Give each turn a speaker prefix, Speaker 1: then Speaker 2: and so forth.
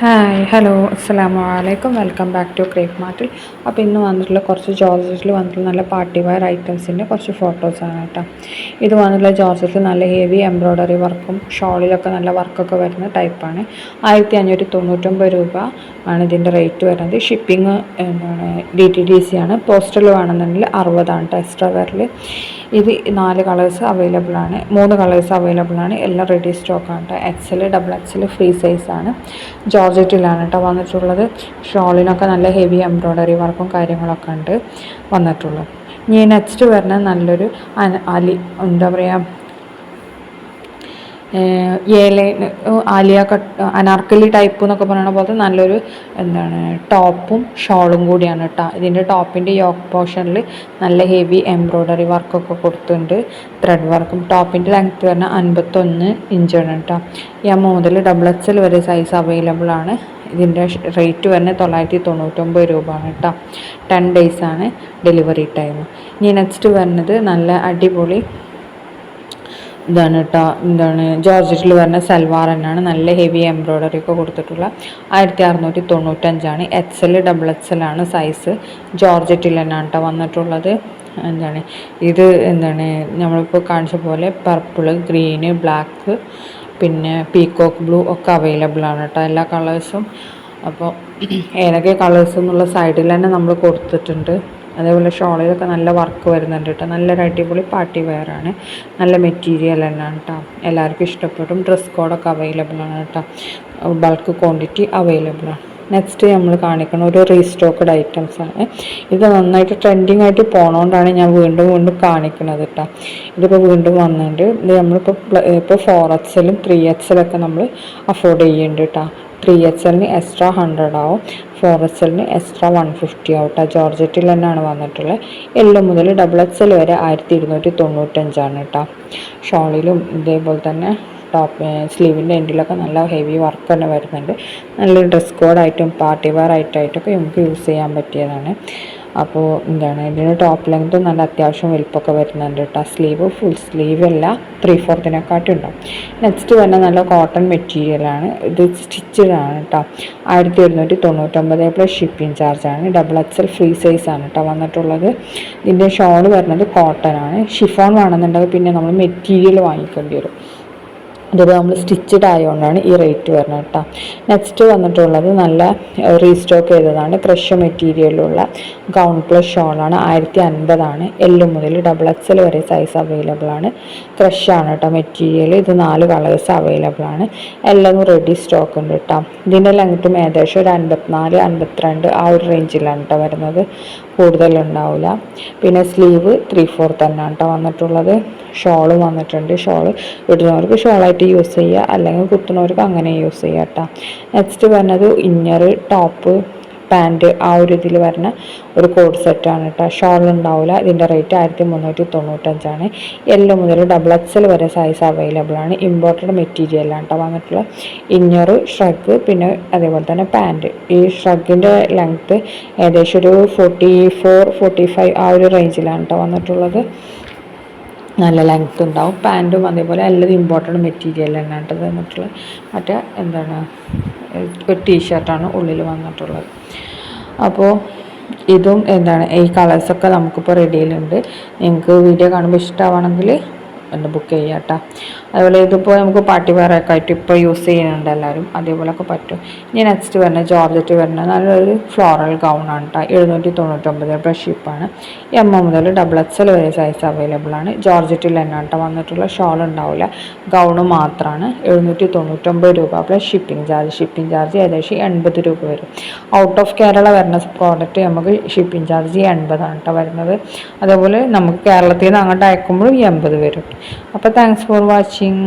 Speaker 1: Hi hello അസ്സലാമു അലൈക്കും welcome back to crepe മാർട്ടിൽ. അപ്പോൾ ഇന്ന് വന്നിട്ടുള്ള കുറച്ച് ജോർജറ്റിൽ വന്നിട്ടുള്ള നല്ല പാർട്ടി വെയർ ഐറ്റംസിൻ്റെ കുറച്ച് ഫോട്ടോസാണ് കേട്ടോ. ഇത് വന്നിട്ടുള്ള ജോർജറ്റിൽ നല്ല ഹെവി എംബ്രോയ്ഡറി വർക്കും ഷോളിലൊക്കെ നല്ല വർക്കൊക്കെ വരുന്ന ടൈപ്പാണ്. 1599 രൂപ ആണ് ഇതിൻ്റെ റേറ്റ് വരുന്നത്. ഷിപ്പിംഗ് എന്താണ് DTDC ആണ്. പോസ്റ്റൽ വേണമെന്നുണ്ടെങ്കിൽ 60 ആണ് എക്സ്ട്രാ വെയറിൽ. ഇത് 4 കളേഴ്സ് അവൈലബിൾ ആണ്, 3 കളേഴ്സ് അവൈലബിൾ ആണ്. എല്ലാം റെഡി സ്റ്റോക്കാണ് കേട്ടോ. XL, XXL ഫ്രീ സൈസാണ്. ജോർജറ്റിലാണ് കേട്ടോ വന്നിട്ടുള്ളത്. ഷോളിനൊക്കെ നല്ല ഹെവി എംബ്രോയ്ഡറി വർക്കും കാര്യങ്ങളൊക്കെ ഉണ്ട് വന്നിട്ടുള്ളത്. ഇനി നെക്സ്റ്റ് വരുന്ന നല്ലൊരു എന്താ പറയുക, ആലിയ കട്ട് അനാർക്കലി ടൈപ്പ് എന്നൊക്കെ പറയുന്ന പോലത്തെ നല്ലൊരു എന്താണ് ടോപ്പും ഷോളും കൂടിയാണ് കേട്ടോ. ഇതിൻ്റെ ടോപ്പിൻ്റെ യോക്ക് പോർഷനിൽ നല്ല ഹെവി എംബ്രോയ്ഡറി വർക്കൊക്കെ കൊടുത്തിട്ടുണ്ട്, ത്രെഡ് വർക്കും. ടോപ്പിൻ്റെ ലെങ്ത്ത് പറഞ്ഞാൽ 51 ഇഞ്ചാണ് കേട്ടോ. M മുതൽ XXL വരെ സൈസ് അവൈലബിൾ ആണ്. ഇതിൻ്റെ റേറ്റ് വരുന്നത് 999 രൂപയാണ് കേട്ടോ. 10 days ആണ് ഡെലിവറി ടൈം. ഇനി നെക്സ്റ്റ് വരുന്നത് നല്ല അടിപൊളി ഇതാണ് കേട്ടോ. എന്താണ് ജോർജറ്റിൽ വരുന്ന സൽവാർ തന്നെയാണ്, നല്ല ഹെവി എംബ്രോയ്ഡറി ഒക്കെ കൊടുത്തിട്ടുള്ള 1695 XL, XXL ആണ് സൈസ്. ജോർജറ്റിൽ തന്നെയാണ് കേട്ടോ വന്നിട്ടുള്ളത്. എന്താണ് ഇത് എന്താണ് നമ്മളിപ്പോൾ കാണിച്ച പോലെ പർപ്പിള്, ഗ്രീന്, ബ്ലാക്ക്, പിന്നെ പീക്കോക്ക് ബ്ലൂ ഒക്കെ അവൈലബിൾ ആണ് കേട്ടോ, എല്ലാ കളേഴ്സും. അപ്പോൾ ഏതൊക്കെ കളേഴ്സ് എന്നുള്ള സൈഡിൽ തന്നെ നമ്മൾ കൊടുത്തിട്ടുണ്ട്. അതേപോലെ ഷോളിലൊക്കെ നല്ല വർക്ക് വരുന്നുണ്ട് കേട്ടോ. നല്ലൊരു അടിപൊളി പാർട്ടി വെയറാണ്, നല്ല മെറ്റീരിയൽ തന്നെയാണ് കേട്ടോ. എല്ലാവർക്കും ഇഷ്ടപ്പെടും. ഡ്രസ് കോഡൊക്കെ അവൈലബിൾ ആണ് കേട്ടോ. ബൾക്ക് ക്വാണ്ടിറ്റി അവൈലബിൾ ആണ്. നെക്സ്റ്റ് നമ്മൾ കാണിക്കുന്ന ഒരു റീസ്റ്റോക്കഡ് ഐറ്റംസാണ്. ഇത് നന്നായിട്ട് ട്രെൻഡിങ് ആയിട്ട് പോണോണ്ടാണ് ഞാൻ വീണ്ടും വീണ്ടും കാണിക്കുന്നത് കേട്ടോ. ഇതിപ്പോൾ വീണ്ടും വന്നിട്ടുണ്ട്. ഇത് നമ്മളിപ്പോൾ 4XL, 3XL ഒക്കെ നമ്മൾ അഫോർഡ് ചെയ്യുന്നുണ്ട് കേട്ടോ. 3XL എക്സ്ട്രാ 100 ആവും, 4XL എക്സ്ട്രാ 150 ആവും കേട്ടോ. ജോർജറ്റിൽ തന്നെയാണ് വന്നിട്ടുള്ളത്. L മുതൽ XXL വരെ 1295 കേട്ടോ. ഷോളിലും ഇതേപോലെ തന്നെ ടോപ്പ് സ്ലീവിൻ്റെ എൻഡിലൊക്കെ നല്ല ഹെവി വർക്ക് തന്നെ വരുന്നുണ്ട്. നല്ലൊരു ഡ്രസ് കോഡായിട്ടും പാർട്ടി വെയർ ആയിട്ടൊക്കെ നമുക്ക് യൂസ് ചെയ്യാൻ പറ്റിയതാണ്. അപ്പോൾ എന്താണ് ഇതിന് ടോപ്പ് ലെങ്ത് നല്ല അത്യാവശ്യം വലിപ്പമൊക്കെ വരുന്നുണ്ട് കേട്ടോ. സ്ലീവ് ഫുൾ സ്ലീവ് അല്ല, 3/4 ഉണ്ടാവും. നെക്സ്റ്റ് വരുന്ന നല്ല കോട്ടൺ മെറ്റീരിയലാണ്. ഇത് സ്റ്റിച്ചഡാണ് കേട്ടോ. 1199 പ്ലസ് ഷിപ്പിംഗ് ചാർജാണ്. XXL ഫ്രീ സൈസാണ് കേട്ടോ വന്നിട്ടുള്ളത്. ഇതിൻ്റെ ഷോൾ വരുന്നത് കോട്ടൺ ആണ്. ഷിഫോൺ വേണമെന്നുണ്ടെങ്കിൽ പിന്നെ നമ്മൾ മെറ്റീരിയൽ വാങ്ങിക്കേണ്ടി വരും. ഇതിപ്പോൾ നമ്മൾ സ്റ്റിച്ചഡ് ആയതുകൊണ്ടാണ് ഈ റേറ്റ് വരുന്നത് കേട്ടോ. നെക്സ്റ്റ് വന്നിട്ടുള്ളത് നല്ല റീസ്റ്റോക്ക് ചെയ്തതാണ്, ക്രഷ് മെറ്റീരിയലുള്ള ഗൗൺ പ്ലസ് ഷോളാണ്. 1050 L മുതൽ XXL വരെ സൈസ് അവൈലബിൾ ആണ്. ക്രഷാണ് കേട്ടോ മെറ്റീരിയൽ. ഇത് 4 കളേഴ്സ് അവൈലബിൾ ആണ്. എല്ലാം റെഡി സ്റ്റോക്ക് ഉണ്ട് കേട്ടോ. ഇതിൻ്റെ ലെങ്ത്തും ഏകദേശം ഒരു 54, 52 ആ ഒരു റേഞ്ചിലാണ് കേട്ടോ വരുന്നത്, കൂടുതലുണ്ടാവില്ല. പിന്നെ സ്ലീവ് 3/4 തന്നെയാണ് കേട്ടോ വന്നിട്ടുള്ളത്. ഷോളും വന്നിട്ടുണ്ട്. ഷോള് ഇടുന്നവർക്ക് ഷോളായിട്ട് യൂസ് ചെയ്യുക, അല്ലെങ്കിൽ കുത്തുന്നവർക്ക് അങ്ങനെ യൂസ് ചെയ്യുക കേട്ടോ. നെക്സ്റ്റ് പറഞ്ഞത് ഇന്നർ, ടോപ്പ്, പാൻറ്റ് ആ ഒരു ഇതിൽ വരുന്ന ഒരു കോഡ് സെറ്റാണ് കേട്ടോ. ഷോൾ ഉണ്ടാവില്ല. ഇതിൻ്റെ റേറ്റ് 1395 L മുതൽ XXL വരെ സൈസ് അവൈലബിൾ ആണ്. ഇമ്പോർട്ടഡ് മെറ്റീരിയലാണ് കേട്ടോ വന്നിട്ടുള്ള. ഇന്നർ, ഷ്രഗ്, പിന്നെ അതേപോലെ തന്നെ പാൻറ്റ്. ഈ ഷ്രഗിൻ്റെ ലെങ്ത്ത് ഏകദേശം ഒരു 44, 45 ആ ഒരു റേഞ്ചിലാണ് കേട്ടോ വന്നിട്ടുള്ളത്. നല്ല ലെങ്ത്ത് ഉണ്ടാവും. പാൻറ്റും അതേപോലെ എല്ലാം ഇമ്പോർട്ടൻ്റ് മെറ്റീരിയൽ തന്നെയാണ് കേട്ടോ വന്നിട്ടുള്ളത്. മറ്റേ എന്താണ് ഒരു ടീഷർട്ടാണ് ഉള്ളിൽ വന്നിട്ടുള്ളത്. അപ്പോൾ ഇതും എന്താണ് ഈ കളേഴ്സൊക്കെ നമുക്കിപ്പോൾ റെഡിയിലുണ്ട്. നിങ്ങൾക്ക് വീഡിയോ കാണുമ്പോൾ ഇഷ്ടമാണെങ്കിൽ ബുക്ക് ചെയ്യാം കേട്ടോ. അതുപോലെ ഇതിപ്പോൾ നമുക്ക് പാർട്ടി വെയറൊക്കെ ആയിട്ട് ഇപ്പോൾ യൂസ് ചെയ്യുന്നുണ്ട് എല്ലാവരും, അതേപോലെയൊക്കെ പറ്റും. ഇനി നെക്സ്റ്റ് വരുന്ന ജോർജറ്റ് വരുന്ന നല്ലൊരു ഫ്ലോറൽ ഗൗണാണ് കേട്ടോ. 799 പ്ലസ് ഷിപ്പാണ്. M മുതൽ XXL വരെ സൈസ് അവൈലബിൾ ആണ്. ജോർജറ്റിൽ തന്നെയാണ് കേട്ടോ വന്നിട്ടുള്ള. ഷോൾ ഉണ്ടാവില്ല, ഗൗണ് മാത്രമാണ്. 799 രൂപ plus shipping charge. Shipping charge ഏകദേശം 80 രൂപ വരും. ഔട്ട് ഓഫ് കേരള വരുന്ന പ്രോഡക്റ്റ് നമുക്ക് ഷിപ്പിംഗ് ചാർജ് 80 കേട്ടോ വരുന്നത്. അതേപോലെ നമുക്ക് കേരളത്തിൽ നിന്ന് അങ്ങോട്ട് അയക്കുമ്പോഴും 80 വരും. അപ്പോൾ താങ്ക്സ് ഫോർ വാച്ചിങ്.